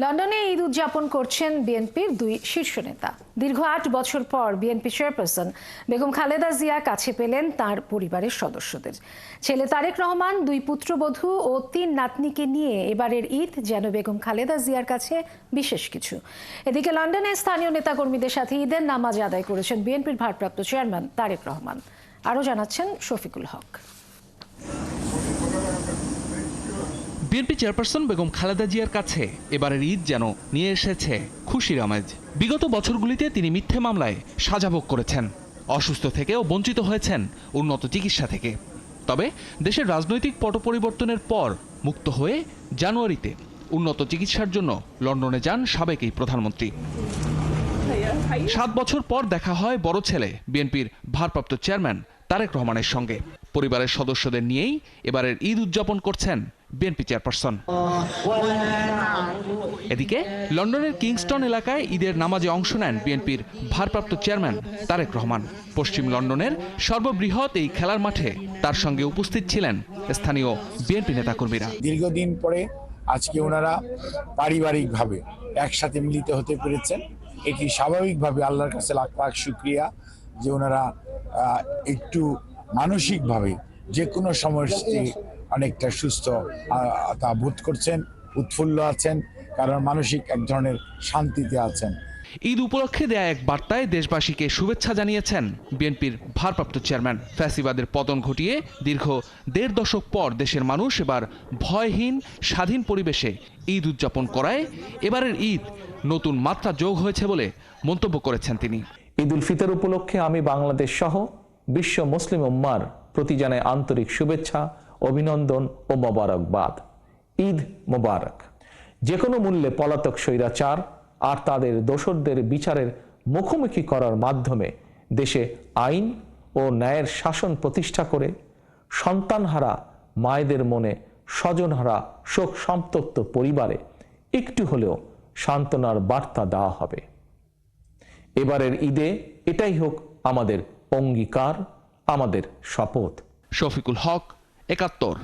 লন্ডনে ঈদ উদযাপন করছেন বিএনপির দুই শীর্ষ নেতা। দীর্ঘ ৮ বছর পর বিএনপি চেয়ারপারসন বেগম খালেদা জিয়া কাছে পেলেন তার পরিবারের সদস্যদের। ছেলে তারেক রহমান, দুই পুত্রবধূ ও ৩ নাতনিকে নিয়ে এবারের ঈদ যেন বেগম খালেদা জিয়ার কাছে বিশেষ কিছু। এদিকে লন্ডনে স্থানীয় নেতাকর্মীদের সাথে ঈদের নামাজ আদায় করেছেন বিএনপির ভারপ্রাপ্ত চেয়ারম্যান তারেক রহমান। আরও জানাচ্ছেন শফিকুল হক। বিএনপি চেয়ারপারসন বেগম খালেদা জিয়ার কাছে এবারের ঈদ যেন নিয়ে এসেছে খুশির আমেজ। বিগত বছরগুলিতে তিনি মিথ্যে মামলায় সাজা ভোগ করেছেন, অসুস্থ থেকেও বঞ্চিত হয়েছেন উন্নত চিকিৎসা থেকে। তবে দেশের রাজনৈতিক পট পরিবর্তনের পর মুক্ত হয়ে জানুয়ারিতে উন্নত চিকিৎসার জন্য লন্ডনে যান সাবেক এই প্রধানমন্ত্রী। 7 বছর পর দেখা হয় বড় ছেলে বিএনপির ভারপ্রাপ্ত চেয়ারম্যান তারেক রহমানের সঙ্গে। পরিবারের সদস্যদের নিয়েই এবারের ঈদ উদযাপন করছেন বিএনপি চেয়ারপারসন। এদিকে লন্ডনের কিংস্টন এলাকায় ঈদের নামাজে অংশ নেন বিএনপির ভারপ্রাপ্ত চেয়ারম্যান তারেক রহমান। পশ্চিম লন্ডনের সর্ববৃহৎ এই খেলার মাঠে তার সঙ্গে উপস্থিত ছিলেন স্থানীয় বিএনপি নেতাকর্মীরা। দীর্ঘদিন পরে আজকে ওনারা পারিবারিকভাবে একসাথে মিলিত হতে পেরেছেন। এটি স্বাভাবিকভাবে আল্লাহর কাছে লাখ লাখ শুকরিয়া যে ওনারা একটু মানসিকভাবে যে কোনো সমস্যায় অনেকটা সুস্থ তা বোধ করছেন, উৎফুল্ল আছেন, কারণ মানসিক এক ধরনের শান্তিতে আছেন। ঈদ উপলক্ষে দেয়া এক বার্তায় দেশবাসীকে শুভেচ্ছা জানিয়েছেন বিএনপির ভারপ্রাপ্ত চেয়ারম্যান। ফ্যাসিবাদের পতন ঘটিয়ে দীর্ঘ 1.5 দশক পর দেশের মানুষ এবার ভয়হীন স্বাধীন পরিবেশে ঈদ উদযাপন করায় এবারের ঈদ নতুন মাত্রা যোগ হয়েছে বলে মন্তব্য করেছেন তিনি। ঈদ উল ফিতর উপলক্ষে আমি বাংলাদেশ সহ বিশ্ব মুসলিম উম্মার প্রতি জানাই আন্তরিক শুভেচ্ছা, অভিনন্দন ও মোবারকবাদ। ঈদ মোবারক। যে কোনো মূল্যে পলাতক স্বৈরাচার আর তাদের দোসরদের বিচারের মুখোমুখি করার মাধ্যমে দেশে আইন ও ন্যায়ের শাসন প্রতিষ্ঠা করে সন্তানহারা মায়েদের মনে, স্বজনহারা শোক সন্তপ্ত পরিবারে একটু হলেও সান্ত্বনার বার্তা দেওয়া হবে। এবারের ঈদে এটাই হোক আমাদের অঙ্গীকার, আমাদের শপথ। শফিকুল হক, ৭১।